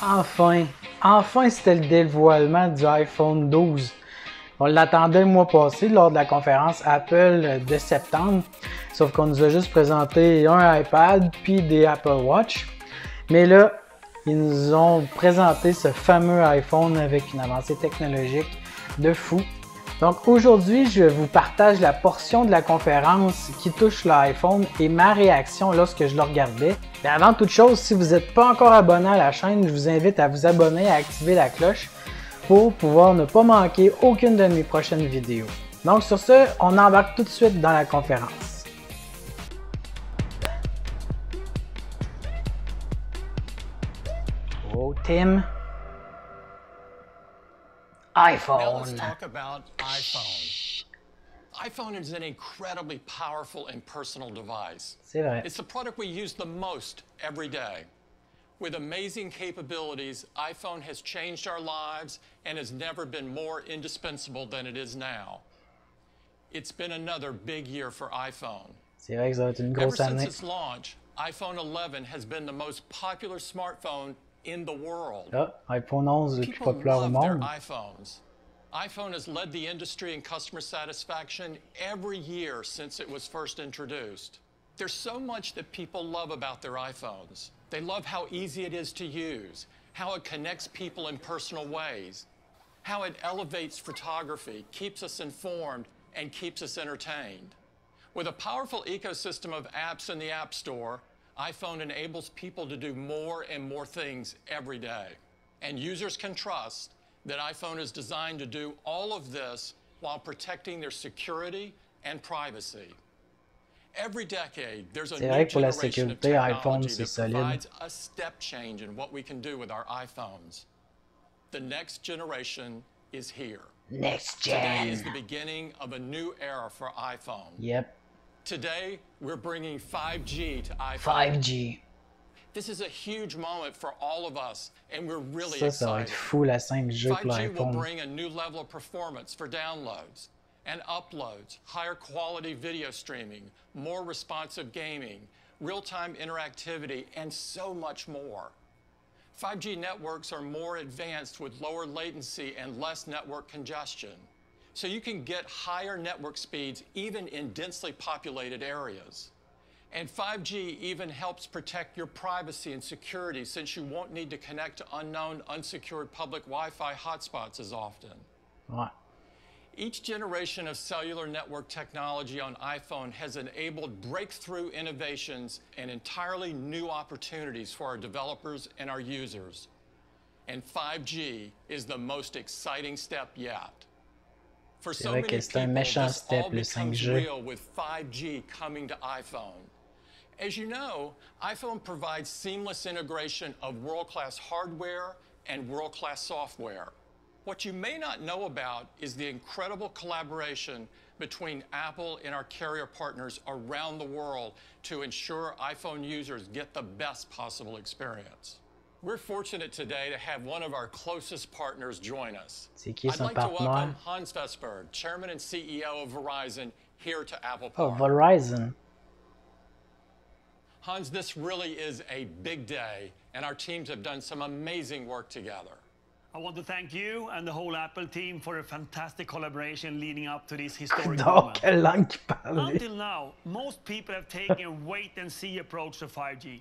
Enfin, enfin c'était le dévoilement du iPhone 12. On l'attendait le mois passé lors de la conférence Apple de septembre, sauf qu'on nous a juste présenté un iPad puis des Apple Watch. Mais là, ils nous ont présenté ce fameux iPhone avec une avancée technologique de fou. Donc aujourd'hui, je vous partage la portion de la conférence qui touche l'iPhone et ma réaction lorsque je le regardais. Mais avant toute chose, si vous n'êtes pas encore abonné à la chaîne, je vous invite à vous abonner et à activer la cloche pour pouvoir ne pas manquer aucune de mes prochaines vidéos. Donc sur ce, on embarque tout de suite dans la conférence. Oh Tim. iPhone. Now let's talk about iPhone. iPhone is an incredibly powerful and personal device. C'est vrai. It's the product we use the most every day. With amazing capabilities, iPhone has changed our lives and has never been more indispensable than it is now. It's been another big year for iPhone. C'est vrai que ça va être une grosse Ever année. since its launch, iPhone 11 has been the most popular smartphone in the world. Ah, iPhone 11 le plus People populaire au love their monde. iPhones. iPhone has led the industry in customer satisfaction every year since it was first introduced. There's so much that people love about their iPhones. They love how easy it is to use, how it connects people in personal ways, how it elevates photography, keeps us informed, and keeps us entertained. With a powerful ecosystem of apps in the App Store, iPhone enables people to do more and more things every day. And users can trust that iPhone is designed to do all of this while protecting their security and privacy. Every decade, there's a new generation of technology that provides a step change in what we can do with our iPhones. The next generation is here. Next Today gen. is the beginning of a new era for iPhone. Yep. Today, we're bringing 5G to iPhone. 5G. This is a huge moment for all of us, and we're really Ça va être excited. fou la 5G pour 5G will l'iPhone. bring a new level of performance for downloads and uploads, higher quality video streaming, more responsive gaming, real-time interactivity, and so much more. 5G networks are more advanced with lower latency and less network congestion, so you can get higher network speeds even in densely populated areas. And 5G even helps protect your privacy and security since you won't need to connect to unknown, unsecured public Wi-Fi hotspots as often. Ouais. Each generation of cellular network technology on iPhone has enabled breakthrough innovations and entirely new opportunities for our developers and our users. And 5G is the most exciting step yet. For so many people, this all becomes real with 5G coming to iPhone. As you know, iPhone provides seamless integration of world-class hardware and world-class software. What you may not know about is the incredible collaboration between Apple and our carrier partners around the world to ensure iPhone users get the best possible experience. We're fortunate today to have one of our closest partners join us. I'd like to welcome Hans Vestberg, Chairman and CEO of Verizon, here to Apple Park. Oh, Verizon. Hans, this really is a big day, and our teams have done some amazing work together. I want to thank you and the whole Apple team for a fantastic collaboration leading up to this historic moment. Quelle langue qu'il parlait. Until now, most people have taken a wait-and-see approach to 5G.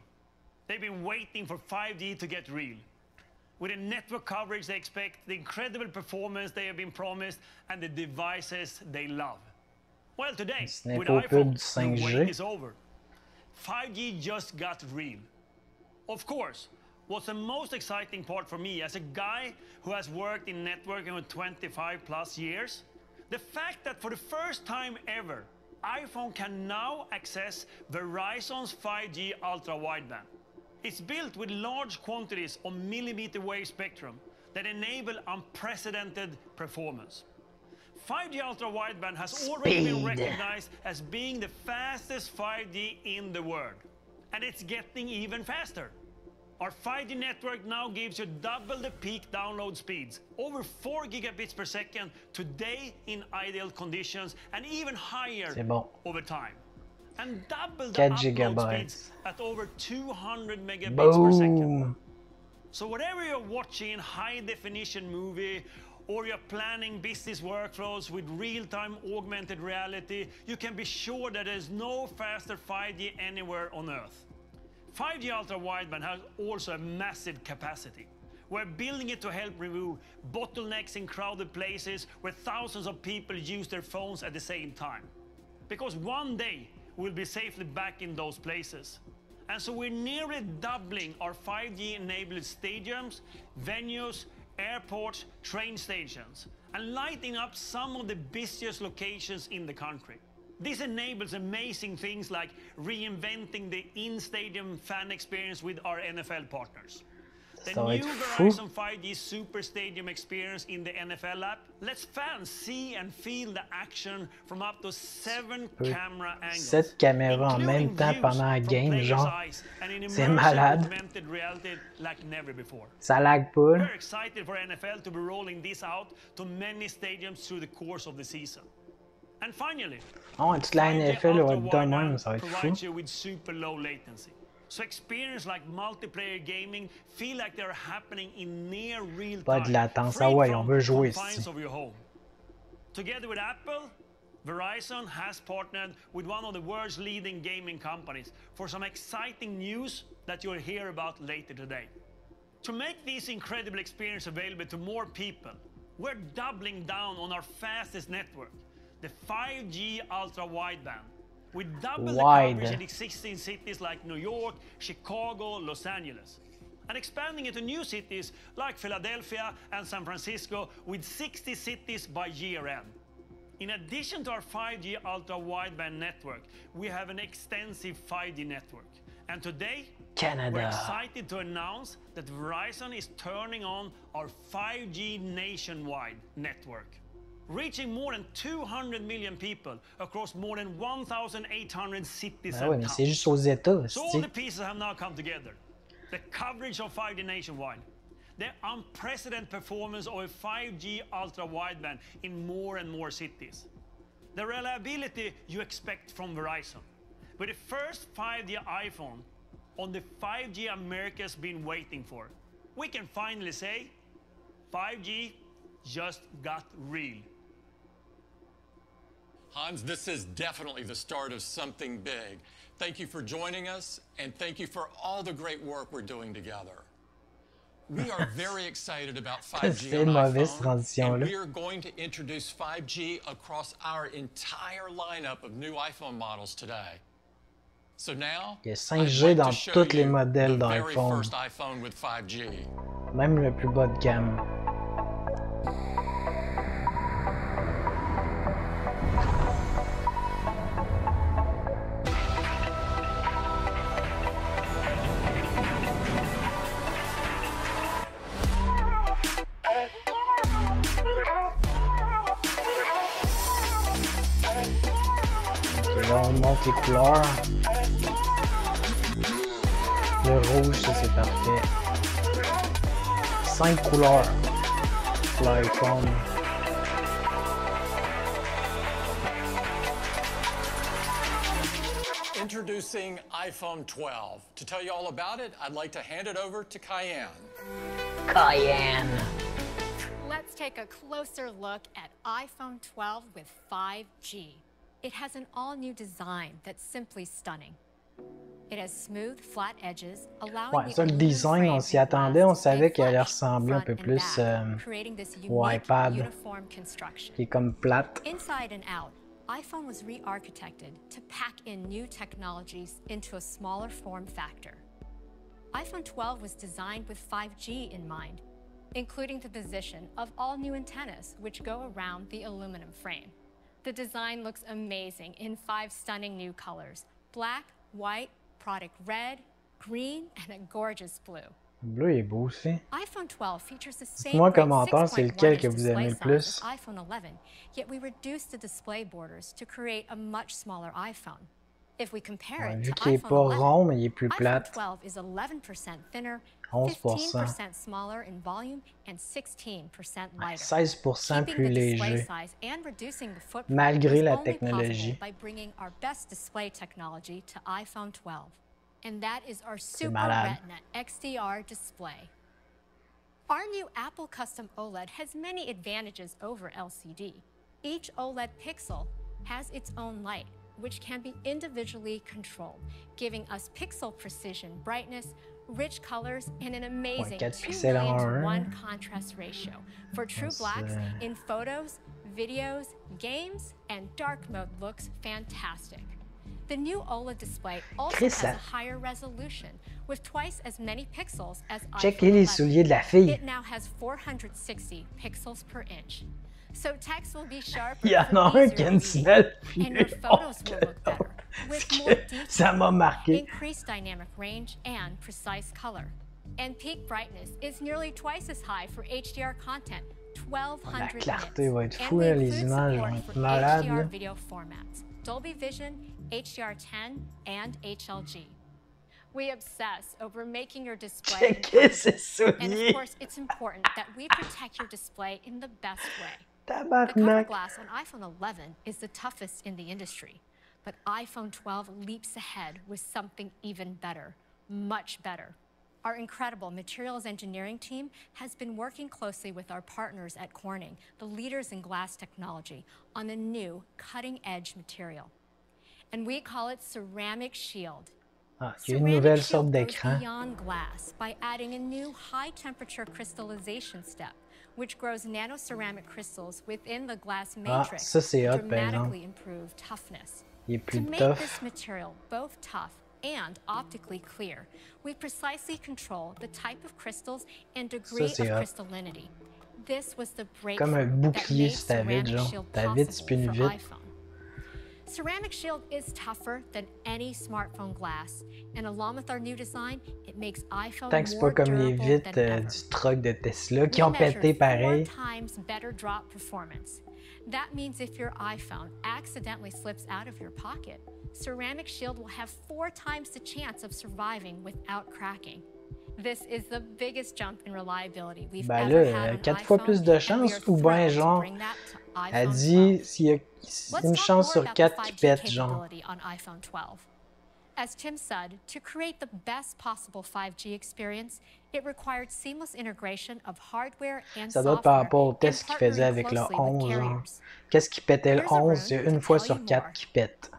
They've been waiting for 5G to get real. With the network coverage they expect, the incredible performance they have been promised, and the devices they love. Well, today, with iPhone, the wait is over. 5G just got real. Of course, what's the most exciting part for me as a guy who has worked in networking for 25 plus years, the fact that for the first time ever, iPhone can now access Verizon's 5G ultra-wideband. It's built with large quantities of millimeter wave spectrum that enable unprecedented performance. 5G ultra-wideband has already been recognized as being the fastest 5G in the world. And it's getting even faster. Our 5G network now gives you double the peak download speeds, over 4 gigabits per second today in ideal conditions, and even higher over time. And double the upload speeds at over 200 megabits per second. So whatever you're watching, high-definition movie, or you're planning business workflows with real-time augmented reality, you can be sure that there's no faster 5G anywhere on Earth. 5G ultra-wideband has also a massive capacity. We're building it to help remove bottlenecks in crowded places where thousands of people use their phones at the same time. Because one day, we'll be safely back in those places. And so we're nearly doubling our 5G-enabled stadiums, venues, airports, train stations, and lighting up some of the busiest locations in the country. This enables amazing things like reinventing the in-stadium fan experience with our NFL partners. The new Verizon 5G Super Stadium experience in the NFL app lets fans see and feel the action from up to 7 camera angles. 7 caméras en même temps pendant la game, genre, c'est malade. Like never before. Ça lag pas. We're excited for NFL to be rolling this out to many stadiums through the course of the season. And finally, toute la NFL va être de même, ça va être fou. you with super low latency. So experience like multiplayer gaming feel like they're happening in near real time. Pas de latence, ah ouais, on veut jouer ici. Together with Apple, Verizon has partnered with one of the world's leading gaming companies for some exciting news that you'll hear about later today. To make this incredible experience available to more people, we're doubling down on our fastest network, the 5G ultra-wideband. We double the coverage in existing cities like New York, Chicago, Los Angeles, and expanding it to new cities like Philadelphia and San Francisco with 60 cities by year-end. In addition to our 5G ultra-wideband network, we have an extensive 5G network. And today, we're excited to announce that Verizon is turning on our 5G nationwide network, reaching more than 200 million people across more than 1,800 cities and towns. C'est juste aux États, so all the pieces have now come together. The coverage of 5G nationwide, the unprecedented performance of a 5G ultra-wideband in more and more cities, the reliability you expect from Verizon. With the first 5G iPhone on the 5G America's been waiting for, we can finally say 5G just got real. Hans, this is definitely the start of something big. Thank you for joining us, and thank you for all the great work we're doing together. We are very excited about 5G on iPhone, and we are going to introduce 5G across our entire lineup of new iPhone models today. So now, il y a 5G dans tous les modèles d'iPhone, même le plus bas de gamme. Là, on monte les couleurs. Le rouge, ça c'est parfait. 5 couleurs pour l'iPhone. Introducing iPhone 12. To tell you all about it, I'd like to hand it over to Cayenne. Cayenne. Let's take a closer look at iPhone 12 with 5G. It has an all-new design that's simply stunning. It has smooth, flat edges, allowing ça, le design, on s'y attendait, on savait qu'il allait ressembler un peu plus au iPad, qui est comme plate. Inside and out, iPhone was re-architected to pack in new technologies into a smaller form factor. iPhone 12 was designed with 5G in mind, including the position of all new antennas, which go around the aluminum frame. The design looks amazing in 5 stunning new colors: black, white, product red, green, and a gorgeous blue. Le bleu est beau aussi. iPhone 12 features the same Dites-moi en commentaire c'est lequel que vous aimez le plus. iPhone 11, yet we reduced the display borders to create a much smaller iPhone. If we compare it Vu to qu'il n'est pas rond, mais il est plus plate. iPhone 12 is 11% thinner, 11%. 15% smaller in volume, and 16% lighter. 16% plus léger, malgré la technologie. By bringing our best display technology to iPhone 12. And that is our Super Retina XDR display. Our new Apple custom OLED has many advantages over LCD. Each OLED pixel has its own light, which can be individually controlled, giving us pixel precision, brightness, rich colors, and an amazing 2:1 contrast ratio for true blacks in photos, videos, games, and dark mode looks fantastic. The new OLED display also has a higher resolution with twice as many pixels as Checkez les souliers de la fille. It now has 460 pixels per inch. So text will be sharper. Il y en a un qui a une semelle and your photos will look better with more detail, ça m'a marqué. increased dynamic range, and precise color. And peak brightness is nearly twice as high for HDR content, 1200 La nits. clarté va être And fou, we les include images support vont être for malades. HDR Là. video formats, Dolby Vision, HDR10, and HLG. We obsess over making your display Checkez ces and of souliers. course, it's important that we protect your display in the best way. The cover Tabarnak. glass on iPhone 11 is the toughest in the industry, but iPhone 12 leaps ahead with something even better, much better. Our incredible materials engineering team has been working closely with our partners at Corning, the leaders in glass technology, on a new cutting-edge material. And we call it Ceramic Shield. Ah, il y a une nouvelle sorte Ceramic Shield d'écran. goes beyond glass by adding a new high-temperature crystallization step, which grows nanoceramic crystals within the glass matrix ça, c'est to hot, par dramatically improve toughness. Il est plus To make tough. this material both tough and optically clear, we precisely control the type of crystals and degree c'est of hot. crystallinity. This was the Comme un breakthrough that bouclier made sur ta vitre, Ceramic genre. Shield Ta vitre possible spinne for vite. iPhone. Ceramic Shield is tougher than any smartphone glass, and along with our new design, it makes iPhone Tant que c'est more pas comme les durable vitres than ever. du truck de Tesla qui We ont pété measured pareil. 4 times better drop performance. That means if your iPhone accidentally slips out of your pocket, Ceramic Shield will have 4 times the chance of surviving without cracking. This is the biggest jump in reliability we've Ben ever là, had on 4 fois iPhone, plus de and we chance are ou ben thrilled to genre, bring that to elle iPhone dit 12. s'il y a Let's une talk chance more sur about 4 the qui 5G pète, genre. capability on iPhone 12. As Tim said, to create the best possible 5G experience, it required seamless integration of hardware and Ça doit être software par rapport au and test qu'il faisait partnering avec le closely with 11, genre. carriers. Qu'est-ce qui pétait le Here's a 11? Il y a room une to fois tell sur you 4 more. qui pète.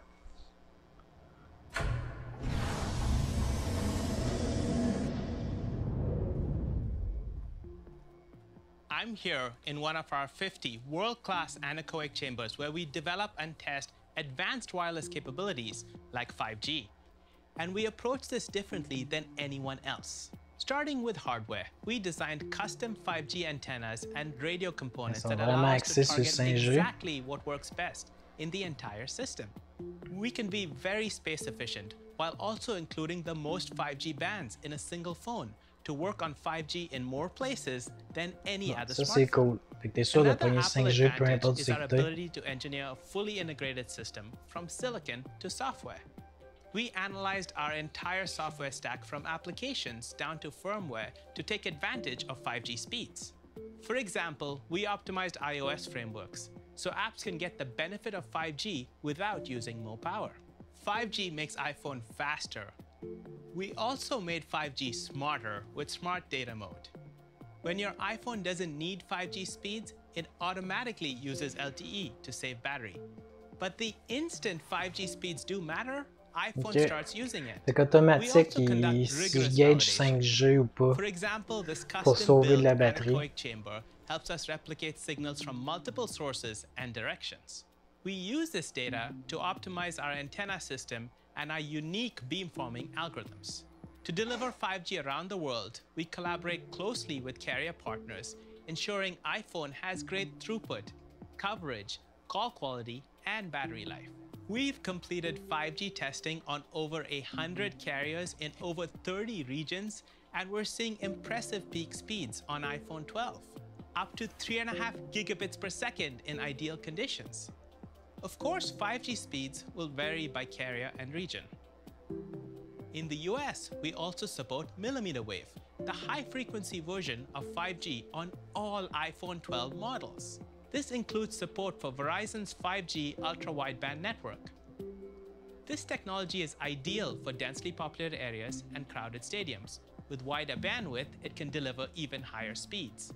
I'm here in one of our 50 world-class anechoic chambers where we develop and test advanced wireless capabilities like 5G. And we approach this differently than anyone else. Starting with hardware, we designed custom 5G antennas and radio components that allow us to target exactly what works best in the entire system. We can be very space efficient while also including the most 5G bands in a single phone to work on 5G in more places than any other Ça, c'est smartphone. cool. Fait que t'es sûr de Another pogner Apple 5G peu advantage importe is ce our que t'es. ability to engineer a fully integrated system from silicon to software. We analyzed our entire software stack from applications down to firmware to take advantage of 5G speeds. For example, we optimized iOS frameworks, so apps can get the benefit of 5G without using more power. 5G makes iPhone faster. We also made 5G smarter with Smart Data Mode. When your iPhone doesn't need 5G speeds, it automatically uses LTE to save battery. But the instant 5G speeds do matter, iPhone starts using it. Fait qu'automatique, si je gauge validation. 5G ou pas, For example, this pour sauver de custom-built la batterie. anechoic chamber helps us replicate signals from multiple sources and directions. We use this data to optimize our antenna system and our unique beamforming algorithms. To deliver 5G around the world, we collaborate closely with carrier partners, ensuring iPhone has great throughput, coverage, call quality, and battery life. We've completed 5G testing on over 100 carriers in over 30 regions, and we're seeing impressive peak speeds on iPhone 12, up to 3.5 gigabits per second in ideal conditions. Of course, 5G speeds will vary by carrier and region. In the US, we also support millimeter wave, the high-frequency version of 5G on all iPhone 12 models. This includes support for Verizon's 5G ultra-wideband network. This technology is ideal for densely populated areas and crowded stadiums, with wider bandwidth, it can deliver even higher speeds.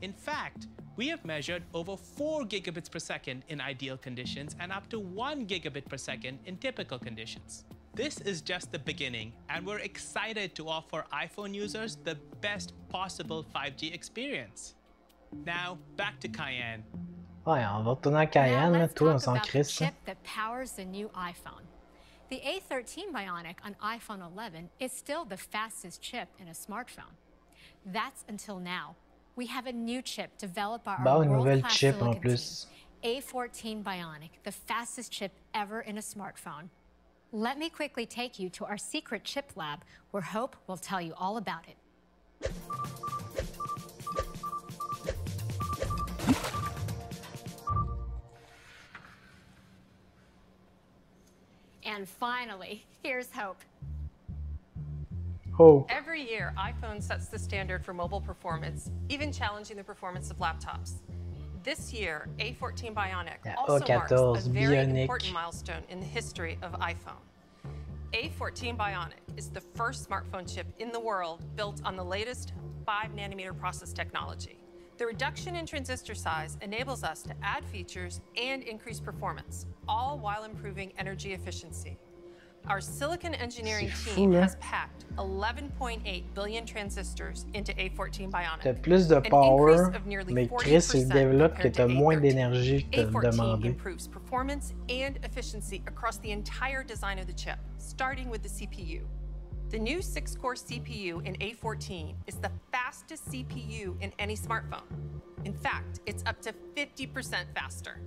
In fact, we have measured over 4 gigabits per second in ideal conditions and up to 1 gigabit per second in typical conditions. This is just the beginning, and we're excited to offer iPhone users the best possible 5G experience. Now, back to Cayenne. Ouais, on va retourner à Cayenne, là, toi, on s'en crisse. Chip that powers the new iPhone. The A13 Bionic on iPhone 11 is still the fastest chip in a smartphone. That's until now. We have a new chip developed by our world-class silicon team, A14 Bionic, the fastest chip ever in a smartphone. Let me quickly take you to our secret chip lab, where Hope will tell you all about it. And finally, here's Hope. Hope. Every year, iPhone sets the standard for mobile performance, even challenging the performance of laptops. This year, A14 Bionic also marks a very important milestone in the history of iPhone. A14 Bionic is the first smartphone chip in the world built on the latest 5nm process technology. The reduction in transistor size enables us to add features and increase performance, all while improving energy efficiency. Our silicon engineering team has packed 11.8 billion transistors into A14 Bionic. T'as plus de power, mais Chris, il développe que t'as moins d'énergie que t'as demandé. A14 improves performance and efficiency across the entire design of the chip, starting with the CPU. The new 6-core CPU in A14 is the fastest CPU in any smartphone. In fact, it's up to 50% faster.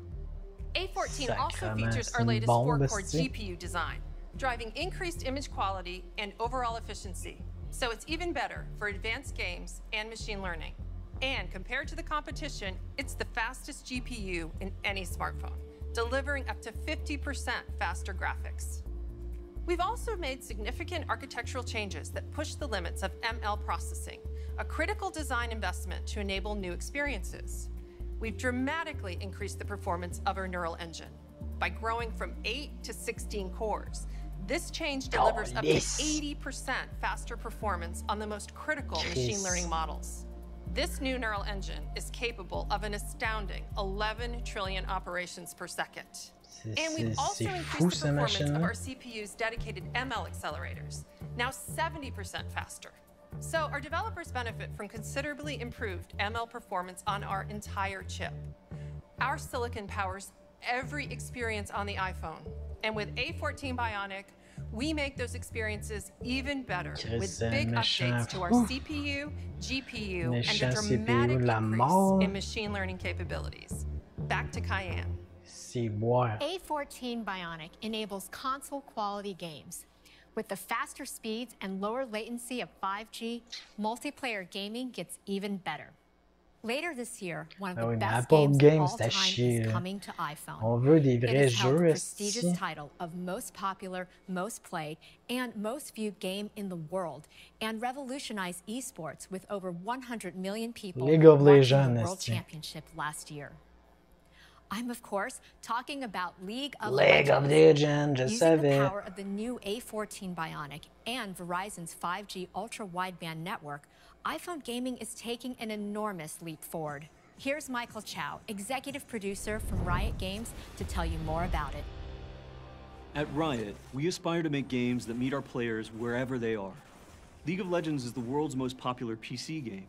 A14 also features our latest 4-core GPU design, driving increased image quality and overall efficiency. So it's even better for advanced games and machine learning. And compared to the competition, it's the fastest GPU in any smartphone, delivering up to 50% faster graphics. We've also made significant architectural changes that push the limits of ML processing, a critical design investment to enable new experiences. We've dramatically increased the performance of our neural engine by growing from 8 to 16 cores. This change delivers up to 80% faster performance on the most critical machine learning models. This new neural engine is capable of an astounding 11 trillion operations per second. And we've also increased the performance of our CPU's dedicated ML accelerators, now 70% faster. So our developers benefit from considerably improved ML performance on our entire chip. Our silicon powers every experience on the iPhone. And with A14 Bionic, we make those experiences even better with big updates to our CPU, GPU, and a dramatic increase in machine learning capabilities. Back to Cayenne. A14 Bionic enables console-quality games. With the faster speeds and lower latency of 5G, multiplayer gaming gets even better. Later this year, one of the best games of all time is coming to iPhone. On veut des vrais jeux. It has held the jeux, prestigious title of most popular, most played, and most viewed game in the world, and revolutionized esports with over 100 million people watching the World Championship last year. I'm, of course, talking about League of Legends. Using the power of the new A14 Bionic and Verizon's 5G ultra-wideband network, iPhone gaming is taking an enormous leap forward. Here's Michael Chow, executive producer from Riot Games, to tell you more about it. At Riot, we aspire to make games that meet our players wherever they are. League of Legends is the world's most popular PC game.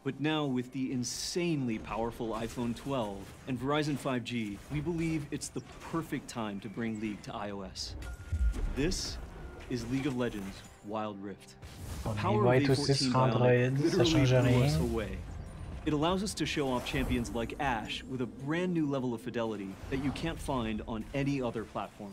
But now, with the insanely powerful iPhone 12 and Verizon 5G, we believe it's the perfect time to bring League to iOS. This is League of Legends Wild Rift. The power of A14 Bionic literally blew us away. It allows us to show off champions like Ashe with a brand new level of fidelity that you can't find on any other platform.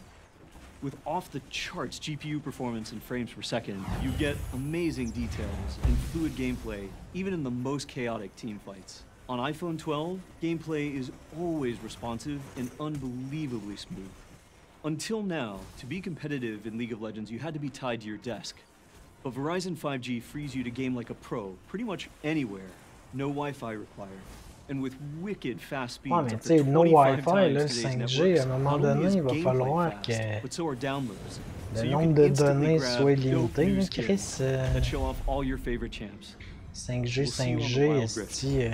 With off-the-charts GPU performance and frames per second, you get amazing details and fluid gameplay, even in the most chaotic team fights. On iPhone 12, gameplay is always responsive and unbelievably smooth. Until now, to be competitive in League of Legends, you had to be tied to your desk. But Verizon 5G frees you to game like a pro, pretty much anywhere, no Wi-Fi required. And with wicked fast speeds Ouais, mais up tu sais, to no 25 Wi-Fi, là, times today's 5G, networks, à un moment not only donné, is il va gameplay falloir fast, que but so are downloads. So le you nombre can de instantly données grab soit dope limité. new Mais skins Chris, that show off all your favorite champs. 5G, We'll see you on the 5G, Wild esti...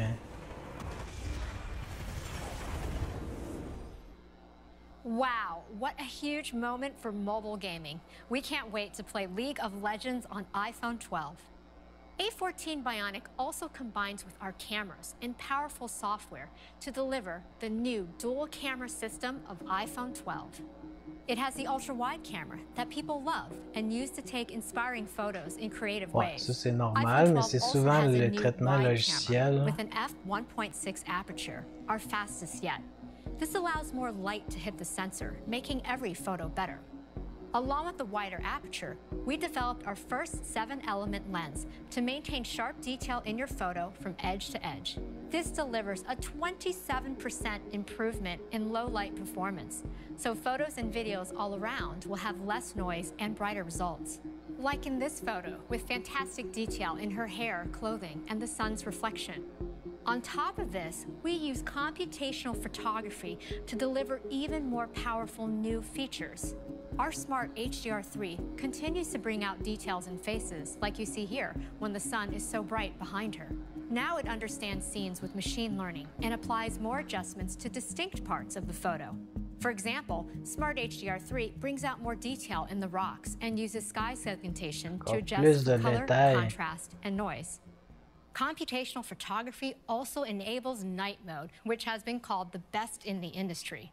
Wow, what a huge moment for mobile gaming. We can't wait to play League of Legends on iPhone 12. A14 Bionic also combines with our cameras and powerful software to deliver the new dual camera system of iPhone 12. It has the ultra-wide camera that people love and use to take inspiring photos in creative Ouais, ways. ça c'est normal, mais c'est souvent le traitement logiciel. With an f1.6 aperture, our fastest yet. This allows more light to hit the sensor, making every photo better. Along with the wider aperture, we developed our first 7-element lens to maintain sharp detail in your photo from edge to edge. This delivers a 27% improvement in low light performance, so photos and videos all around will have less noise and brighter results. Like in this photo, with fantastic detail in her hair, clothing, and the sun's reflection. On top of this, we use computational photography to deliver even more powerful new features. Our smart HDR3 continues to bring out details in faces, like you see here, when the sun is so bright behind her. Now it understands scenes with machine learning and applies more adjustments to distinct parts of the photo. For example, Smart HDR3 brings out more detail in the rocks and uses sky segmentation to adjust color, contrast, and noise. Computational photography also enables night mode, which has been called the best in the industry.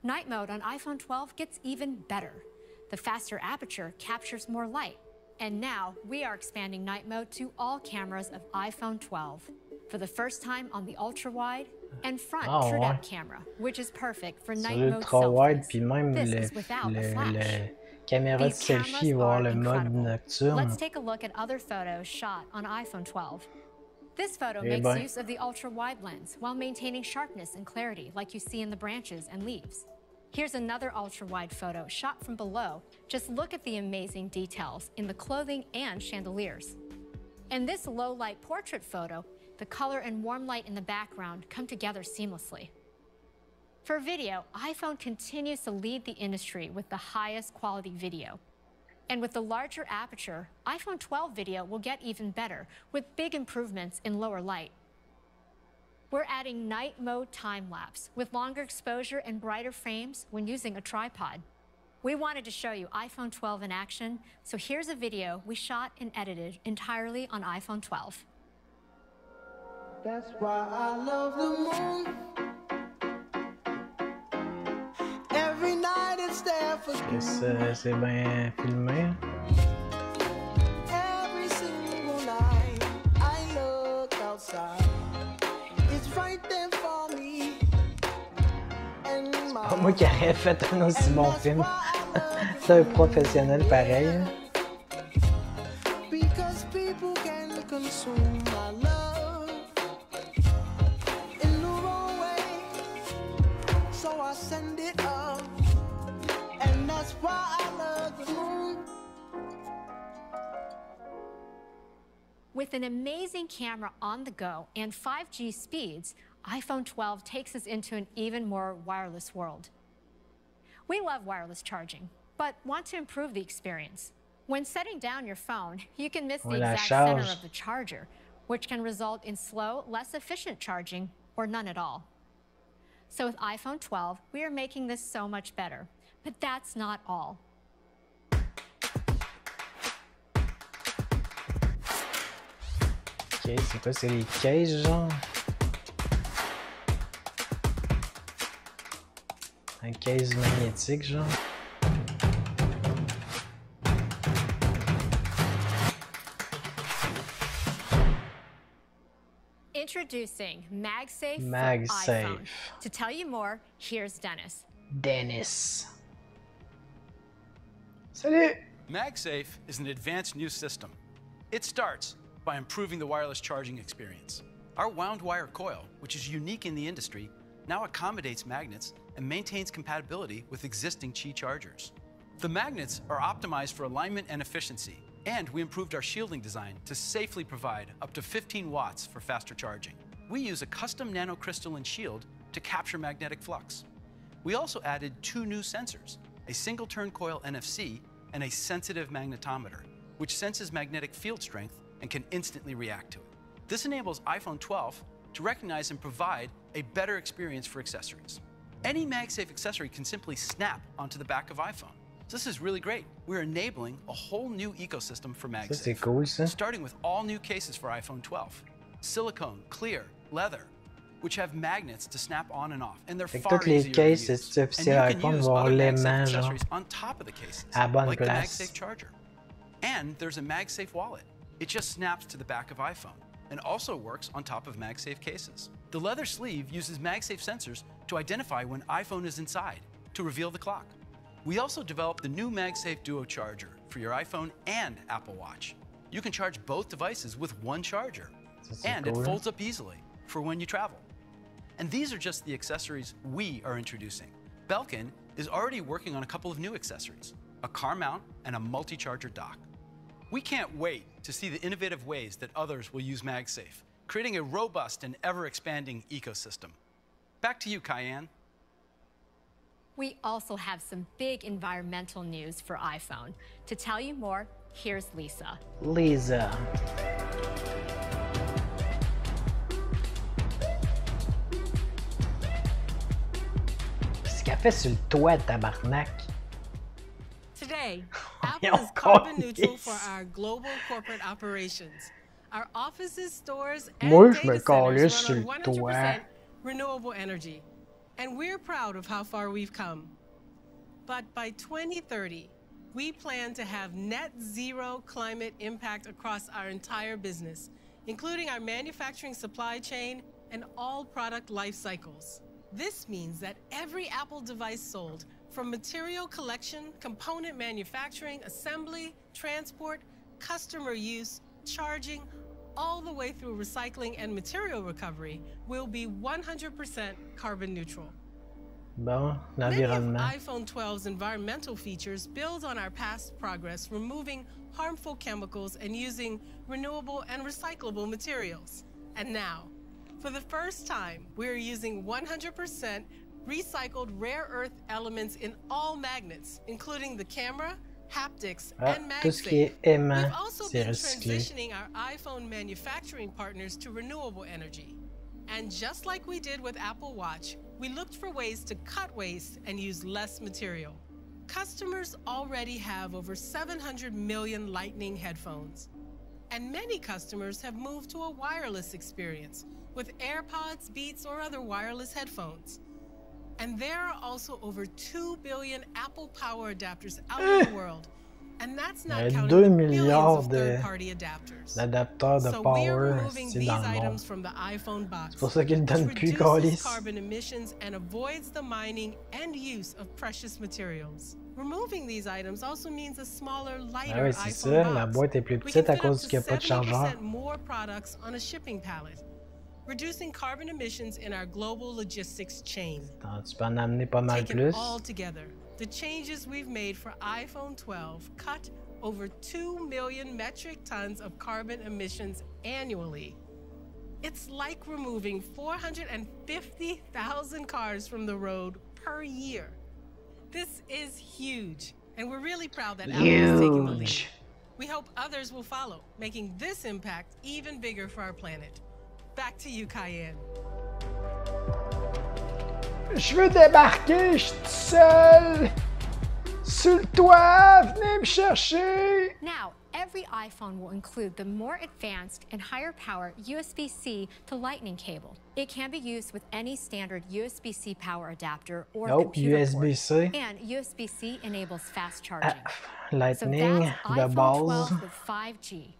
Night mode on iPhone 12 gets even better. The faster aperture captures more light. And now we are expanding night mode to all cameras of iPhone 12 for the first time on the ultra-wide and front TrueDepth camera, which is perfect for night mode selfies. Puis même This is without a flash. caméra de These cameras selfie va avoir are le mode incredible. nocturne. Let's take a look at other photos shot on iPhone 12. This photo makes use of the ultra-wide lens while maintaining sharpness and clarity like you see in the branches and leaves. Here's another ultra-wide photo shot from below. Just look at the amazing details in the clothing and chandeliers. In this low-light portrait photo, the color and warm light in the background come together seamlessly. For video, iPhone continues to lead the industry with the highest quality video. And with the larger aperture, iPhone 12 video will get even better with big improvements in lower light. We're adding night mode time-lapse with longer exposure and brighter frames when using a tripod. We wanted to show you iPhone 12 in action, so here's a video we shot and edited entirely on iPhone 12. That's why I love the moon. Every night it's there for you. C'est bien filmé. Every single night I look outside. It's right there for me. Pas moi qui aurais fait un aussi bon film. C'est un professionnel pareil. Because people can consume my love in the wrong way. So I send it up. And that's why I love the moon. With an amazing camera on the go and 5G speeds, iPhone 12 takes us into an even more wireless world. We love wireless charging, but want to improve the experience. When setting down your phone, you can miss the exact center of the charger, which can result in slow, less efficient charging, or none at all. So with iPhone 12, we are making this so much better. But that's not all. Ok, c'est quoi? C'est les cases, genre? Un case magnétique, genre? Introducing MagSafe for MagSafe. iPhone. To tell you more, here's Dennis. Dennis. Salut! MagSafe is an advanced new system. It starts by improving the wireless charging experience. Our wound wire coil, which is unique in the industry, now accommodates magnets and maintains compatibility with existing Qi chargers. The magnets are optimized for alignment and efficiency, and we improved our shielding design to safely provide up to 15 watts for faster charging. we use a custom nanocrystalline shield to capture magnetic flux. We also added 2 new sensors, a single-turn coil NFC and a sensitive magnetometer, which senses magnetic field strength and can instantly react to it. This enables iPhone 12 to recognize and provide a better experience for accessories. Any MagSafe accessory can simply snap onto the back of iPhone. So this is really great. We're enabling a whole new ecosystem for MagSafe. C'est cool, ça. Starting with all new cases for iPhone 12. Silicone, clear, leather, which have magnets to snap on and off. And they're far toutes les easier cases, to use. c'est officiel And you iPhone, can use vont avoir other les MagSafe mains, genre, accessories on top of the cases, à bonne like the place. MagSafe charger. And there's a MagSafe wallet. It just snaps to the back of iPhone and also works on top of MagSafe cases. The leather sleeve uses MagSafe sensors to identify when iPhone is inside to reveal the clock. We also developed the new MagSafe Duo charger for your iPhone and Apple Watch. You can charge both devices with one charger, and it folds up easily for when you travel. And these are just the accessories we are introducing. Belkin is already working on a couple of new accessories, a car mount and a multi-charger dock. We can't wait to see the innovative ways that others will use MagSafe, creating a robust and ever-expanding ecosystem. Back to you, Cayenne. We also have some big environmental news for iPhone. To tell you more, here's Lisa. Lisa. Qu'est-ce qu'elle fait sur le toit, tabarnak? Today, Apple is carbon neutral for our global corporate operations. Our offices, stores, and Moi, je data me calisse sur centers le run on toit. 100% renewable energy. And we're proud of how far we've come. But by 2030, we plan to have net zero climate impact across our entire business, including our manufacturing supply chain and all product life cycles. This means that every Apple device sold, from material collection, component manufacturing, assembly, transport, customer use, charging, all the way through recycling and material recovery, will be 100% carbon neutral. Bon, Many of l'environnement. iPhone 12's environmental features build on our past progress, removing harmful chemicals and using renewable and recyclable materials. And now, for the first time, we're using 100% recycled rare earth elements in all magnets, including the camera, haptics, and Tout ce qui MagSafe. est aimant, We've also c'est been recyclé. transitioning our iPhone manufacturing partners to renewable energy. And just like we did with Apple Watch, we looked for ways to cut waste and use less material. Customers already have over 700 million Lightning headphones. And many customers have moved to a wireless experience with AirPods, Beats, or other wireless headphones. And there are also over 2 billion Apple Power adapters out in the world. And that's not counting the 2 millions milliards of third-party adapters. d'adapteurs de So we're power removing ici these dans le monde. items from the iPhone box. C'est pour ça qu'ils le which donnent plus, reduces câlisse. carbon emissions and avoids the mining and use of precious materials. Removing these items also means a smaller, lighter Ah ouais, c'est iPhone ça, la box. boîte est plus We petite can à fit cause up qu'il to n'y a pas de chargeur. 70% more products on a shipping pallet, reducing carbon emissions in our global logistics chain. Tu peux en amener pas mal Taken plus. all together, the changes we've made for iPhone 12 cut over 2 million metric tons of carbon emissions annually. It's like removing 450,000 cars from the road per year. This is huge, and we're really proud that Apple is taking the lead. Huge. We hope others will follow, making this impact even bigger for our planet. Back to you, Cayenne. Je veux débarquer, je suis tout seul! Sur le toit, venez me chercher! Now, every iPhone will include the more advanced and higher power USB-C to Lightning cable. It can be used with any standard USB-C power adapter or computer USB-C. port. And USB-C enables fast charging. Lightning so that's de iPhone base. 12 with 5G.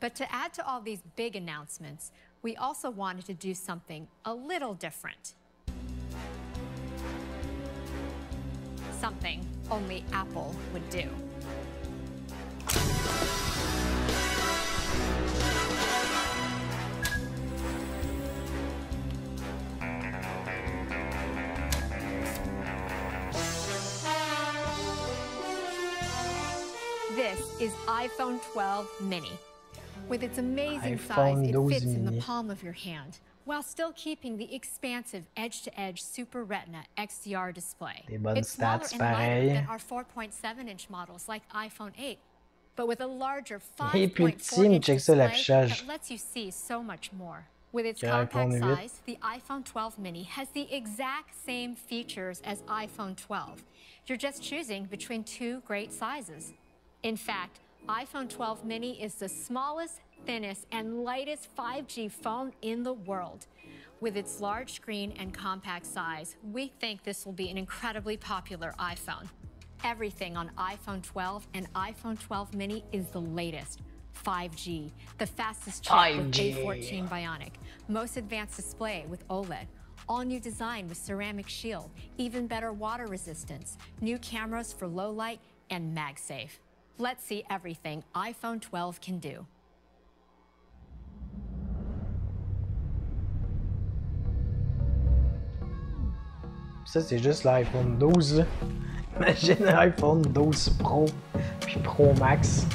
But to add to all these big announcements, we also wanted to do something a little different. Something only Apple would do. This is iPhone 12 mini. With its amazing iPhone size, it 12 fits in the mini. palm of your hand, while still keeping the expansive edge-to-edge Super Retina XDR display. Des bonnes It's smaller stats and lighter pareil. than our 4.7-inch models like iPhone 8, but with a larger Il est plus petit, mais 5.4-inch check ça display l'affichage. that lets you see so much more. With its Que compact iPhone 8. size, the iPhone 12 mini has the exact same features as iPhone 12. You're just choosing between two great sizes. In fact, iPhone 12 mini is the smallest, thinnest, and lightest 5G phone in the world. With its large screen and compact size, we think this will be an incredibly popular iPhone. Everything on iPhone 12 and iPhone 12 mini is the latest. 5G, the fastest chip with 5G. A14 Bionic, most advanced display with OLED, all new design with ceramic shield, even better water resistance, new cameras for low light, and MagSafe. Let's see everything iPhone 12 can do. Ça, c'est juste l'iPhone 12. Là. Imagine l'iPhone 12 Pro puis Pro Max.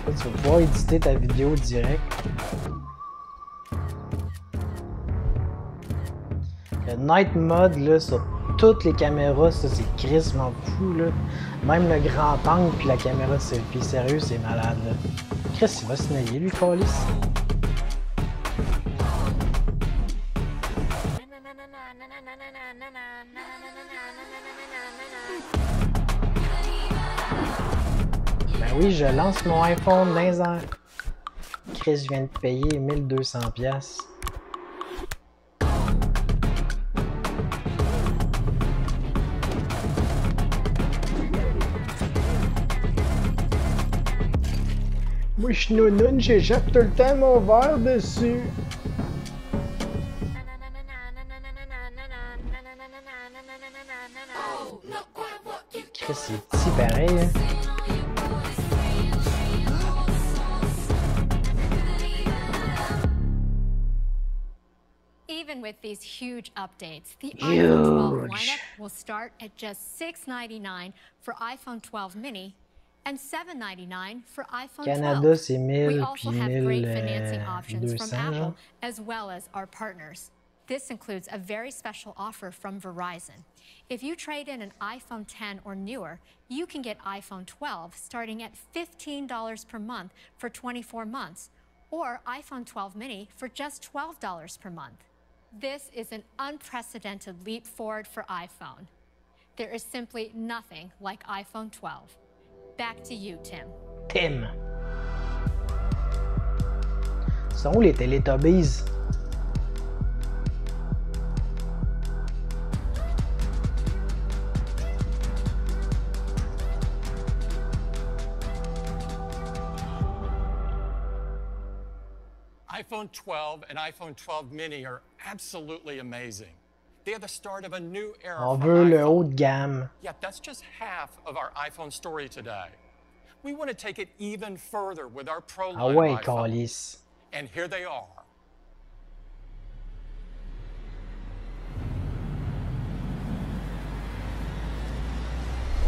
Là, tu vas pouvoir éditer ta vidéo direct. Le Night Mode là, sur toutes les caméras, ça c'est crissement fou là. Même le grand angle puis la caméra de selfie, sérieux c'est malade là. Chris il va se nailler lui, Calis. Ben oui, je lance mon iPhone dans les airs. Chris, je viens de payer 1200 $. Moi, je suis nounoune, j'échappe tout le temps mon verre dessus. Chris, c'est petit pareil. Hein? Even with these huge updates, the iPhone 12 lineup will start at just $699 for iPhone 12 mini and $799 for iPhone 12. Canada, c'est 1000 We puis also have great financing options 1200 from Apple genre. as well as our partners. This includes a very special offer from Verizon. If you trade in an iPhone 10 or newer, you can get iPhone 12 starting at $15 per month for 24 months, or iPhone 12 mini for just $12 per month. This is an unprecedented leap forward for iPhone. There is simply nothing like iPhone 12. Back to you, Tim. Tim. Sont où les Teletubbies? iPhone 12 and iPhone 12 mini are absolutely amazing. They are the start of a new era On for veut le iPhone. haut de gamme. Yet that's just half of our iPhone story today. We want to take it even further with our Pro Ah line ouais, of iPhone. Calis. And here they are.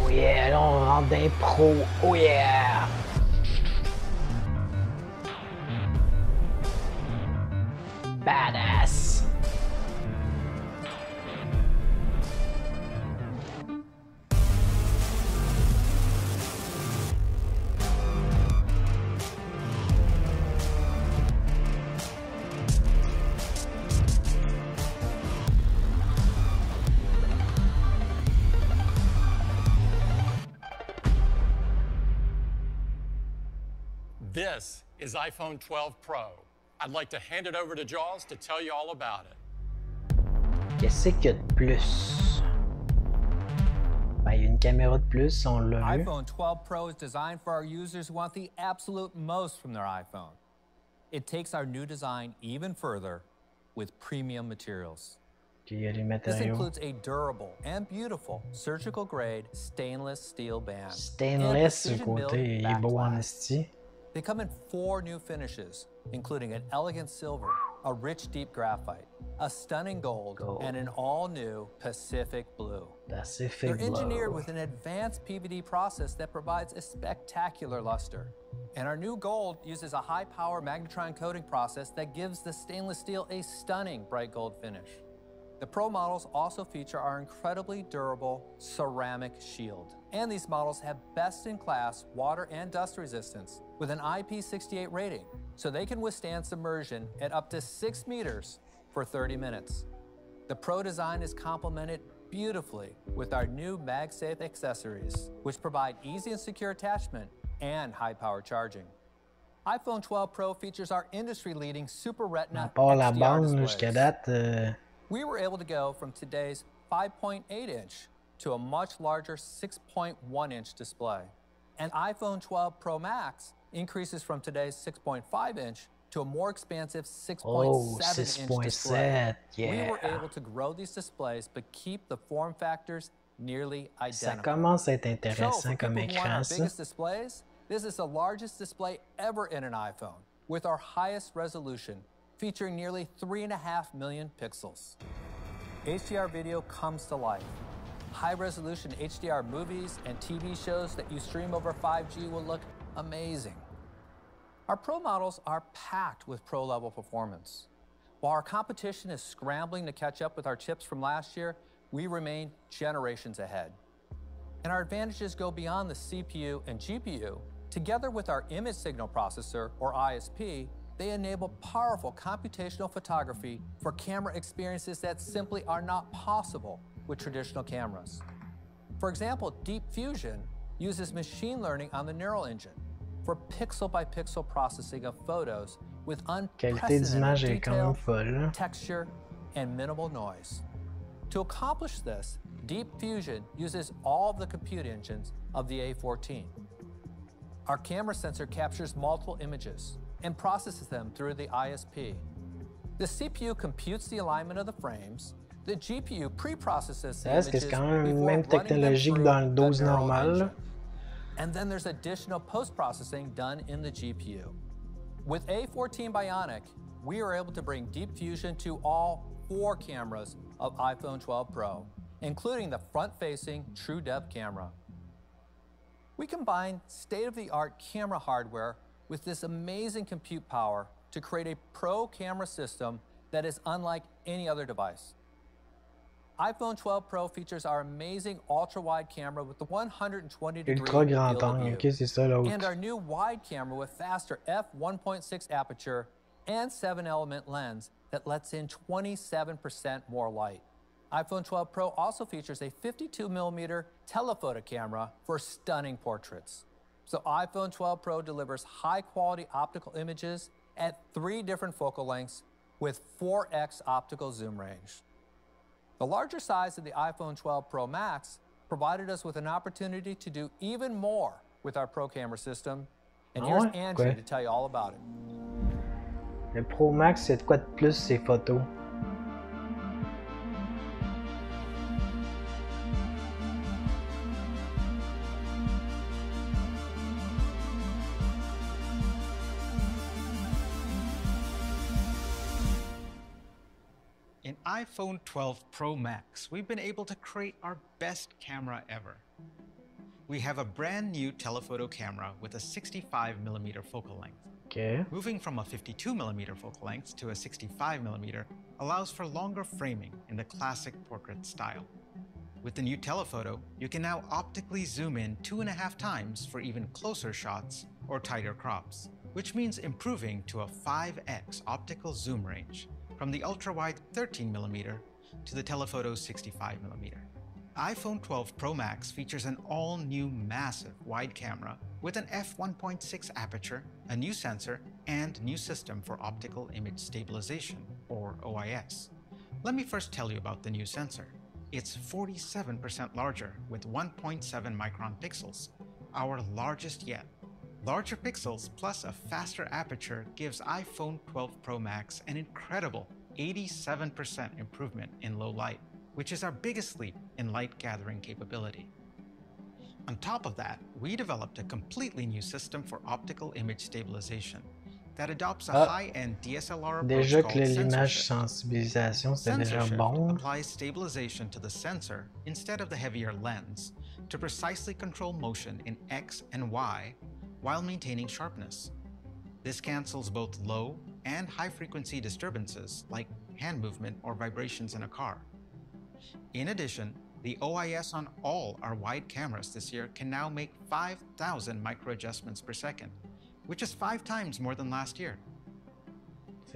Oh yeah, là on rentre dans les pros. Oh yeah! Badass! This is iPhone 12 Pro. I'd like to hand it over to Jaws to tell you all about it. Qu'est-ce qu'il y a de plus? Ben, il y a une caméra de plus, on l'a vu. iPhone 12 Pro is designed for our users who want the absolute most from their iPhone. It takes our new design even further with premium materials. Puis il y a les This matériaux. includes a durable and beautiful surgical grade stainless steel band. Stainless and du côté, precision-milled il est beau en back glass. esti. They come in 4 new finishes, including an elegant silver, a rich deep graphite, a stunning gold, and an all-new Pacific blue. They're engineered with an advanced PVD process that provides a spectacular luster. And our new gold uses a high-power magnetron coating process that gives the stainless steel a stunning bright gold finish. The Pro models also feature our incredibly durable ceramic shield. And these models have best-in-class water and dust resistance with an IP68 rating, so they can withstand submersion at up to 6 meters for 30 minutes. The Pro design is complemented beautifully with our new MagSafe accessories, which provide easy and secure attachment and high-power charging. iPhone 12 Pro features our industry-leading Super Retina XDR displays. We were able to go from today's 5.8-inch to a much larger 6.1-inch display. And iPhone 12 Pro Max increases from today's 6.5-inch to a more expansive 6.7-inch display. We were able to grow these displays but keep the form factors nearly identical. Ça commence à être intéressant comme écran, ça. Biggest displays, this is the largest display ever in an iPhone, with our highest resolution, featuring nearly 3.5 million pixels. HDR video comes to life. High-resolution HDR movies and TV shows that you stream over 5G will look amazing. Our Pro models are packed with Pro-level performance. While our competition is scrambling to catch up with our chips from last year, we remain generations ahead. And our advantages go beyond the CPU and GPU. Together with our image signal processor, or ISP, they enable powerful computational photography for camera experiences that simply are not possible with traditional cameras. For example, Deep Fusion uses machine learning on the neural engine for pixel-by-pixel processing of photos with unprecedented detail, texture, and minimal noise. To accomplish this, Deep Fusion uses all of the compute engines of the A14. Our camera sensor captures multiple images and processes them through the ISP. The CPU computes the alignment of the frames. The GPU pre-processes the images c'est quand même la même technologie que dans le 12 normal. And then there's additional post-processing done in the GPU. With A14 Bionic, we are able to bring Deep Fusion to all 4 cameras of iPhone 12 Pro, including the front-facing TrueDepth camera. We combine state-of-the-art camera hardware with this amazing compute power to create a Pro camera system that is unlike any other device. iPhone 12 Pro features our amazing ultra-wide camera with the 120-degree field of view, and our new wide camera with faster f1.6 aperture and 7-element lens that lets in 27% more light. iPhone 12 Pro also features a 52mm telephoto camera for stunning portraits. So iPhone 12 Pro delivers high-quality optical images at 3 different focal lengths with 4x optical zoom range. The larger size of the iPhone 12 Pro Max provided us with an opportunity to do even more with our Pro camera system. And here's Andrew to tell you all about it. Le Pro Max, c'est de quoi de plus ces photos? In iPhone 12 Pro Max, we've been able to create our best camera ever. We have a brand new telephoto camera with a 65mm focal length. Moving from a 52mm focal length to a 65mm allows for longer framing in the classic portrait style. With the new telephoto, you can now optically zoom in 2.5 times for even closer shots or tighter crops, which means improving to a 5x optical zoom range from the ultra-wide 13mm to the telephoto's 65mm. iPhone 12 Pro Max features an all-new massive wide camera with an f1.6 aperture, a new sensor, and new system for optical image stabilization, or OIS. Let me first tell you about the new sensor. It's 47% larger with 1.7 micron pixels, our largest yet. Larger pixels plus a faster aperture gives iPhone 12 Pro Max an incredible 87% improvement in low light, which is our biggest leap in light gathering capability. On top of that, we developed a completely new system for optical image stabilization that adopts a high-end DSLR approach Déjà called que l'image censorship. sensibilisation, c'était déjà Censorship bon. applies stabilization to the sensor instead of the heavier lens to precisely control motion in X and Y while maintaining sharpness. This cancels both low and high-frequency disturbances like hand movement or vibrations in a car. In addition, the OIS on all our wide cameras this year can now make 5,000 micro-adjustments per second, which is 5 times more than last year.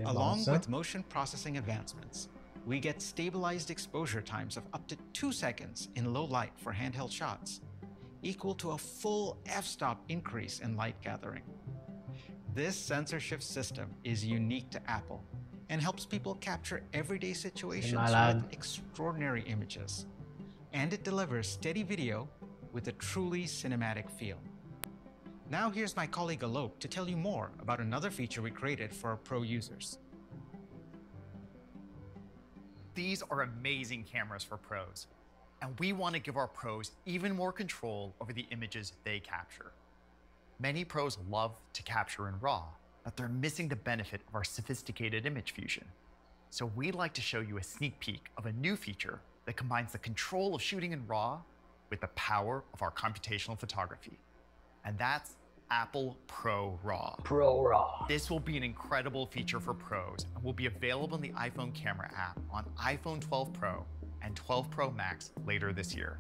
Along with motion processing advancements, we get stabilized exposure times of up to 2 seconds in low light for handheld shots, equal to a full f-stop increase in light gathering. This sensor shift system is unique to Apple and helps people capture everyday situations with extraordinary images. And it delivers steady video with a truly cinematic feel. Now here's my colleague Alok to tell you more about another feature we created for our pro users. These are amazing cameras for pros, and we want to give our pros even more control over the images they capture. Many pros love to capture in RAW, but they're missing the benefit of our sophisticated image fusion. So we'd like to show you a sneak peek of a new feature that combines the control of shooting in RAW with the power of our computational photography. And that's Apple Pro RAW. Pro RAW. This will be an incredible feature for pros and will be available in the iPhone camera app on iPhone 12 Pro and 12 Pro Max later this year.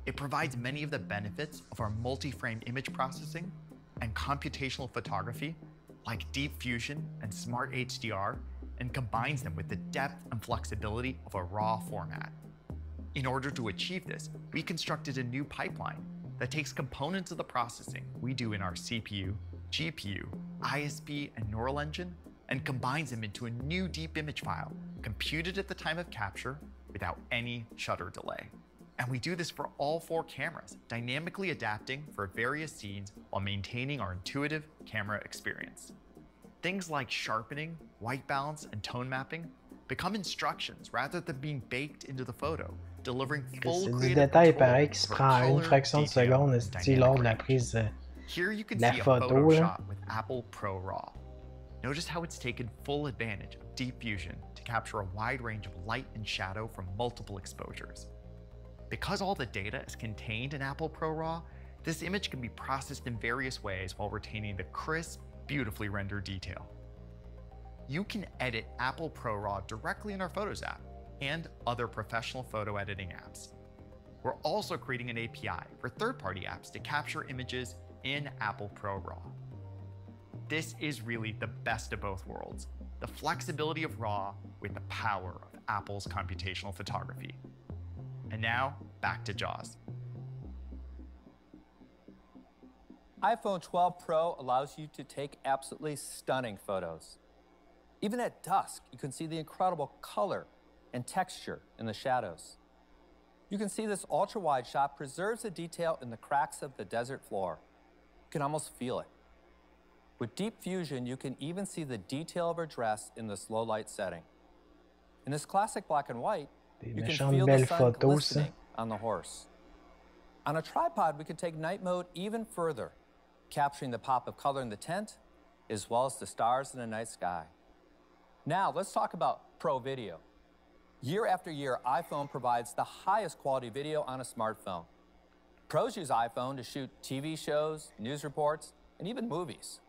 It provides many of the benefits of our multi-frame image processing and computational photography, like deep fusion and smart HDR, and combines them with the depth and flexibility of a RAW format. In order to achieve this, we constructed a new pipeline that takes components of the processing we do in our CPU, GPU, ISP, and neural engine, and combines them into a new deep image file, computed at the time of capture without any shutter delay. And we do this for all 4 cameras, dynamically adapting for various scenes while maintaining our intuitive camera experience. Things like sharpening, white balance, and tone mapping become instructions rather than being baked into the photo, delivering full creative détail control pareil qui se over prend color, une fraction de detail, seconde and esti, lors de la dynamic prise de Here you can la see a photo. photo Là. shot with Apple Pro RAW. Notice how it's taken full advantage of deep fusion to capture a wide range of light and shadow from multiple exposures. Because all the data is contained in Apple Pro RAW, this image can be processed in various ways while retaining the crisp, beautifully rendered detail. You can edit Apple Pro RAW directly in our Photos app and other professional photo editing apps. We're also creating an API for third-party apps to capture images in Apple Pro RAW. This is really the best of both worlds, the flexibility of RAW with the power of Apple's computational photography. And now, back to Jaws. iPhone 12 Pro allows you to take absolutely stunning photos. Even at dusk, you can see the incredible color and texture in the shadows. You can see this ultra-wide shot preserves the detail in the cracks of the desert floor. You can almost feel it. With deep fusion, you can even see the detail of her dress in this low light setting. In this classic black and white, you can feel the sun glistening on the horse. On a tripod, we can take night mode even further, capturing the pop of color in the tent, as well as the stars in the night sky. Now, let's talk about Pro Video. Year after year, iPhone provides the highest quality video on a smartphone. Pros use iPhone to shoot TV shows, news reports, and even movies.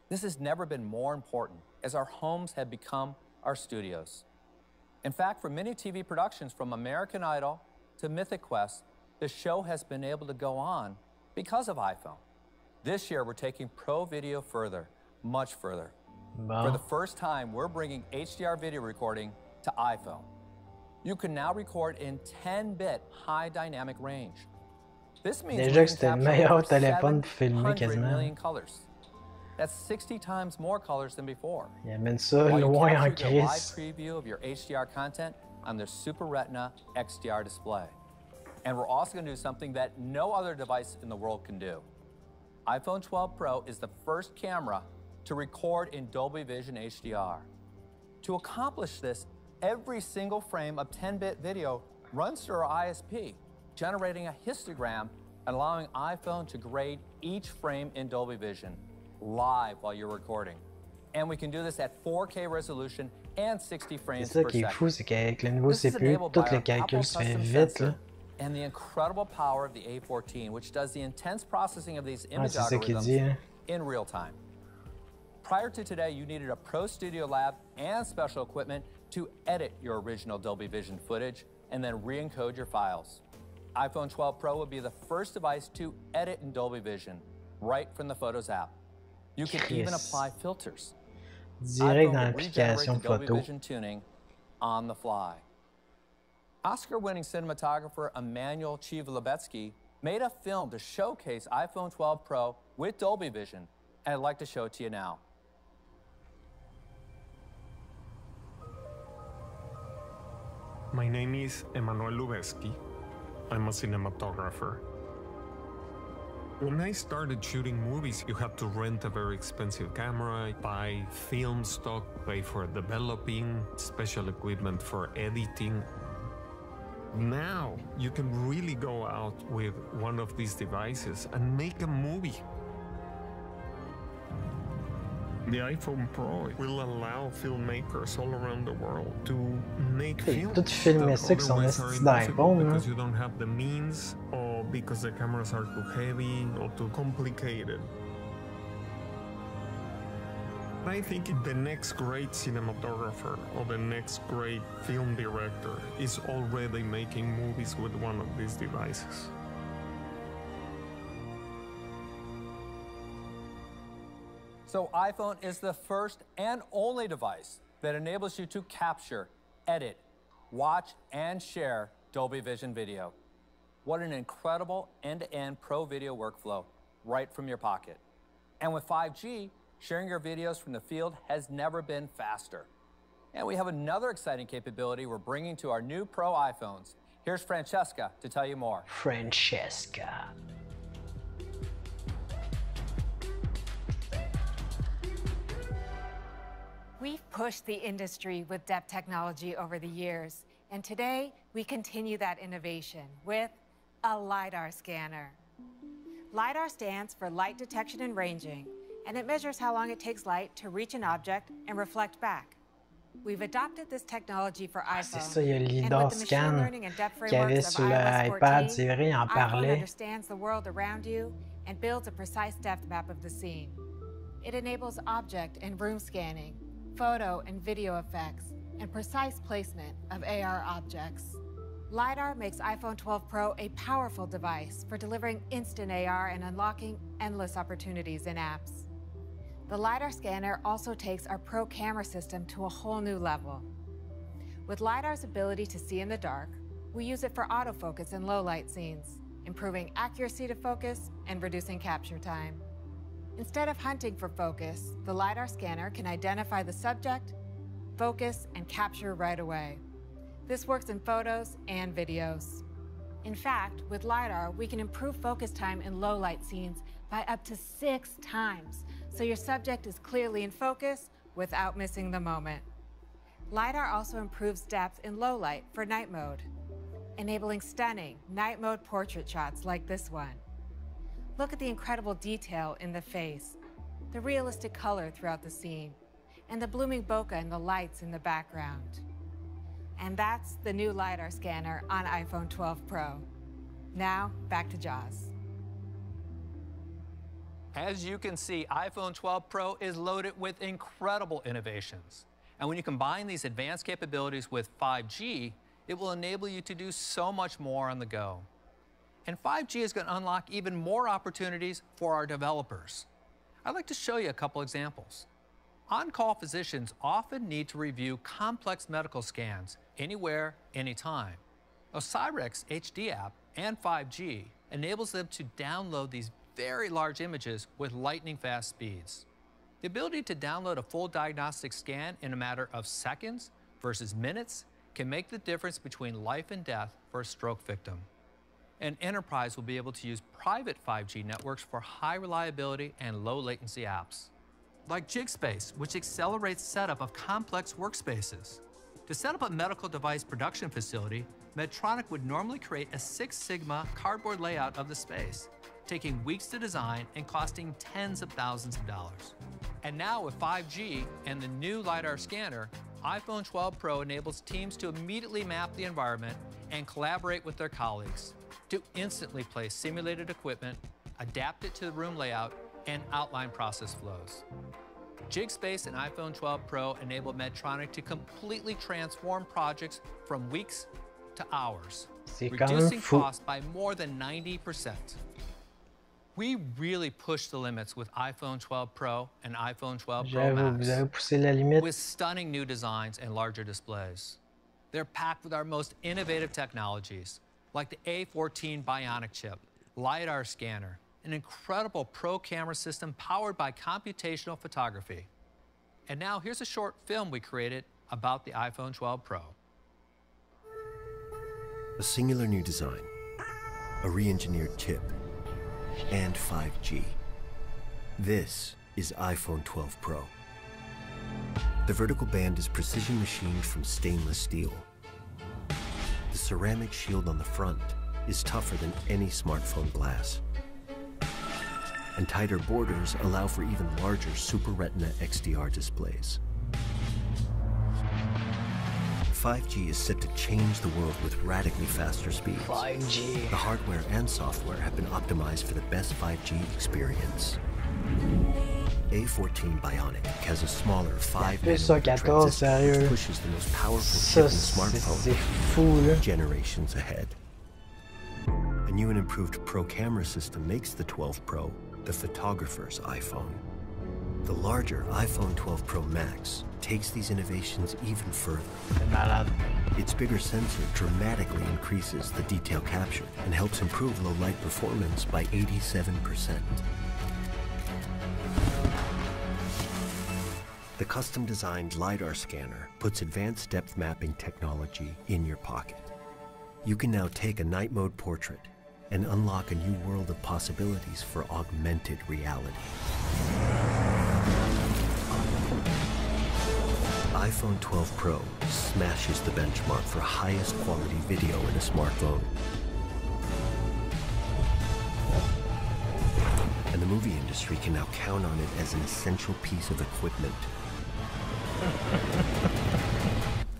This has never been more important, as our homes have become our studios. In fact, for many TV productions, from American Idol to Mythic Quest, the show has been able to go on because of iPhone. This year, we're taking Pro Video further, much further. For the first time, we're bringing HDR video recording to iPhone. You can now record in 10-bit high dynamic range. This means Déjà que c'était le meilleur téléphone pour filmer quasiment. million colors. That's 60 times more colors than before. Il amène ça loin en crise. Live preview of your HDR content on their Super Retina XDR display. And we're also going to do something that no other device in the world can do. iPhone 12 Pro is the first camera to record in Dolby Vision Hdr. To accomplish this, every single frame of 10-bit video runs through our ISP, generating a histogram and allowing iPhone to grade each frame in Dolby Vision live while you're recording. And we can do this at 4K resolution and 60 frames C'est ça per qui est second. fou, c'est qu'avec le nouveau This is CPU, enabled tout by le our calcul Apple se fait custom vite, sensor là. and the incredible power of the A14, which does the intense processing of these Ah, image c'est ça qu'il dit, algorithms hein. in real time. Prior to today, you needed a Pro Studio Lab and special equipment to edit your original Dolby Vision footage and then re-encode your files. iPhone 12 Pro will be the first device to edit in Dolby Vision right from the Photos app. You can even apply filters. Direct dans iPhone will regenerate l'application the Dolby photo. Vision tuning on the fly. Oscar-winning cinematographer Emmanuel Chivalabetsky made a film to showcase iPhone 12 Pro with Dolby Vision, and I'd like to show it to you now. My name is Emmanuel Lubezki. I'm a cinematographer. When I started shooting movies, you had to rent a very expensive camera, buy film stock, pay for developing, special equipment for editing. Now, you can really go out with one of these devices and make a movie. The iPhone Pro will allow filmmakers all around the world to make films Tout filmer ça qui sont otherwise esti are impossible d'iPhone, because you don't have the means, or because the cameras are too heavy or too complicated. I think the next great cinematographer or the next great film director is already making movies with one of these devices. So iPhone is the first and only device that enables you to capture, edit, watch, and share Dolby Vision video. What an incredible end-to-end pro video workflow right from your pocket. And with 5G, sharing your videos from the field has never been faster. And we have another exciting capability we're bringing to our new Pro iPhones. Here's Francesca to tell you more. Francesca. We've pushed the industry with depth technology over the years, and today we continue that innovation with a LiDAR scanner. LiDAR stands for light detection and ranging, and it measures how long it takes light to reach an object and reflect back. We've adopted this technology for iPhone, C'est ça, il y a le and LiDAR with the machine scan learning and depth qu'il y avait frameworks of sur le iOS iPad, 14, c'est vrai, il en iPhone parlait. understands the world around you and builds a precise depth map of the scene. It enables object and room scanning, photo and video effects, and precise placement of AR objects. LiDAR makes iPhone 12 Pro a powerful device for delivering instant AR and unlocking endless opportunities in apps. The LiDAR scanner also takes our Pro camera system to a whole new level. With LiDAR's ability to see in the dark, we use it for autofocus in low-light scenes, improving accuracy to focus and reducing capture time. Instead of hunting for focus, the LiDAR scanner can identify the subject, focus, and capture right away. This works in photos and videos. In fact, with LiDAR, we can improve focus time in low-light scenes by up to 6 times, so your subject is clearly in focus without missing the moment. LiDAR also improves depth in low light for night mode, enabling stunning night mode portrait shots like this one. Look at the incredible detail in the face, the realistic color throughout the scene, and the blooming bokeh and the lights in the background. And that's the new LiDAR scanner on iPhone 12 Pro. Now, back to Jaws. As you can see, iPhone 12 Pro is loaded with incredible innovations. And when you combine these advanced capabilities with 5G, it will enable you to do so much more on the go. And 5G is going to unlock even more opportunities for our developers. I'd like to show you a couple examples. On-call physicians often need to review complex medical scans anywhere, anytime. Cyrex HD app and 5G enables them to download these very large images with lightning-fast speeds. The ability to download a full diagnostic scan in a matter of seconds versus minutes can make the difference between life and death for a stroke victim. An enterprise will be able to use private 5G networks for high reliability and low latency apps. Like JigSpace, which accelerates setup of complex workspaces. To set up a medical device production facility, Medtronic would normally create a 6 Sigma cardboard layout of the space, taking weeks to design and costing tens of thousands of dollars. And now with 5G and the new LiDAR scanner, iPhone 12 Pro enables teams to immediately map the environment and collaborate with their colleagues to instantly place simulated equipment, adapt it to the room layout, and outline process flows. JigSpace and iPhone 12 Pro enable Medtronic to completely transform projects from weeks to hours, reducing costs by more than 90%. We really pushed the limits with iPhone 12 Pro and iPhone 12 Pro Max, vous avez poussé la limite. with stunning new designs and larger displays. They're packed with our most innovative technologies, like the A14 Bionic chip, LiDAR scanner, an incredible pro camera system powered by computational photography. And now here's a short film we created about the iPhone 12 Pro. A singular new design, a re-engineered chip, and 5G. This is iPhone 12 Pro. The vertical band is precision machined from stainless steel. The ceramic shield on the front is tougher than any smartphone glass. And tighter borders allow for even larger Super Retina XDR displays. 5G is set to change the world with radically faster speeds. 5G. The hardware and software have been optimized for the best 5G experience. A14 Bionic has a smaller 5nm transistor which pushes the most powerful chip in the smartphone generations ahead. A new and improved Pro camera system makes the 12 Pro the photographer's iPhone. The larger iPhone 12 Pro Max takes these innovations even further. Its bigger sensor dramatically increases the detail captured and helps improve low light performance by 87%. The custom-designed LiDAR scanner puts advanced depth mapping technology in your pocket. You can now take a night mode portrait and unlock a new world of possibilities for augmented reality. iPhone 12 Pro smashes the benchmark for highest quality video in a smartphone. And the movie industry can now count on it as an essential piece of equipment.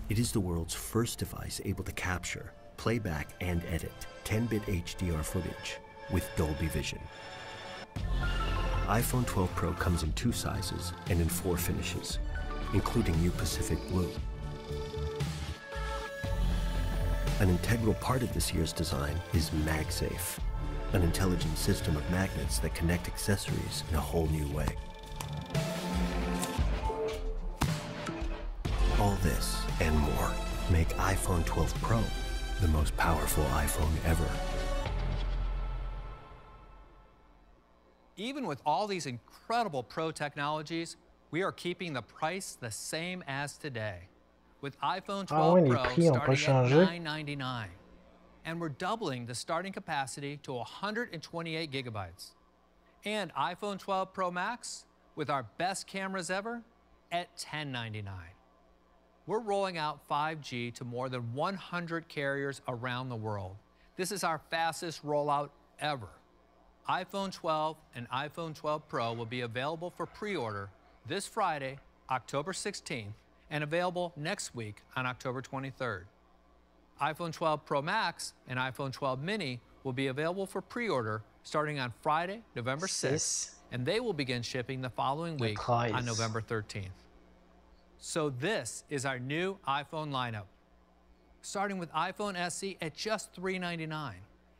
It is the world's first device able to capture, playback, and edit 10-bit HDR footage with Dolby Vision. iPhone 12 Pro comes in 2 sizes and in 4 finishes, including new Pacific Blue. An integral part of this year's design is MagSafe, an intelligent system of magnets that connect accessories in a whole new way. All this and more make iPhone 12 Pro the most powerful iPhone ever. Even with all these incredible Pro technologies, we are keeping the price the same as today, with iPhone 12 Pro starting at $999. And we're doubling the starting capacity to 128 gigabytes. And iPhone 12 Pro Max, with our best cameras ever, at $1099. We're rolling out 5G to more than 100 carriers around the world. This is our fastest rollout ever. iPhone 12 and iPhone 12 Pro will be available for pre-order this Friday, October 16th, and available next week on October 23rd. iPhone 12 Pro Max and iPhone 12 Mini will be available for pre-order starting on Friday, November 6th, and they will begin shipping the following week on November 13th. So this is our new iPhone lineup, starting with iPhone SE at just $399,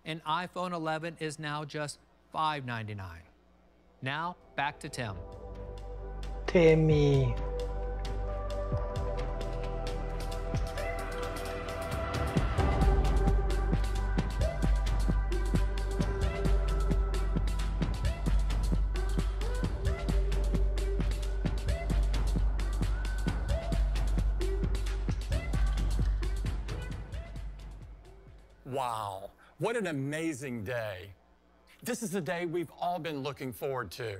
and iPhone 11 is now just $599. Now, back to Tim. Timmy. Wow, what an amazing day. This is the day we've all been looking forward to.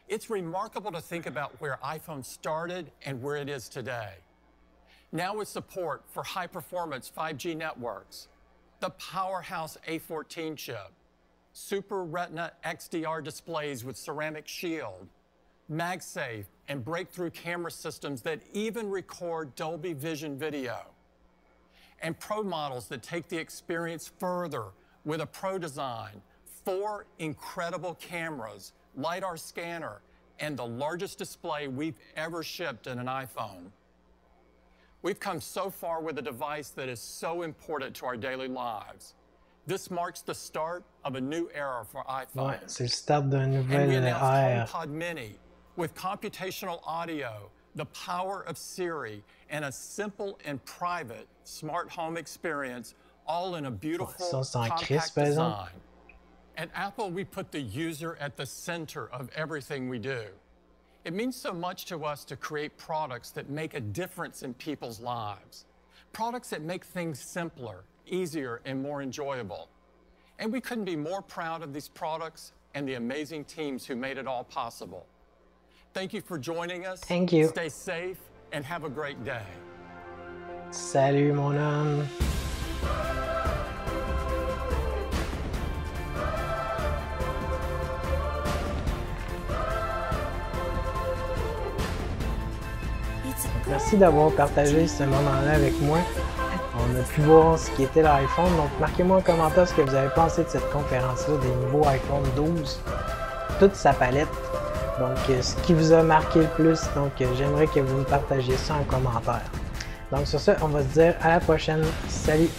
It's remarkable to think about where iPhone started and where it is today. Now with support for high-performance 5G networks, the powerhouse A14 chip, Super Retina XDR displays with ceramic shield, MagSafe and breakthrough camera systems that even record Dolby Vision video, and Pro models that take the experience further with a Pro design, 4 incredible cameras, LiDAR scanner, and the largest display we've ever shipped in an iPhone. We've come so far with a device that is so important to our daily lives. This marks the start of a new era for iPhone. Ouais, c'est le start d'un nouvel And we announced ère. HomePod Mini with computational audio, the power of Siri, and a simple and private smart home experience, all in a beautiful, compact design. At Apple, we put the user at the center of everything we do. It means so much to us to create products that make a difference in people's lives. Products that make things simpler, easier, and more enjoyable. And we couldn't be more proud of these products and the amazing teams who made it all possible. Thank you for joining us. Thank you. Stay safe and have a great day. Salut mon homme. Merci d'avoir partagé ce moment-là avec moi. On a pu voir ce qui était l'iPhone, donc marquez-moi en commentaire ce que vous avez pensé de cette conférence-là des nouveaux iPhone 12, toute sa palette. Donc ce qui vous a marqué le plus, donc j'aimerais que vous me partagiez ça en commentaire. Donc sur ce, on va se dire à la prochaine. Salut!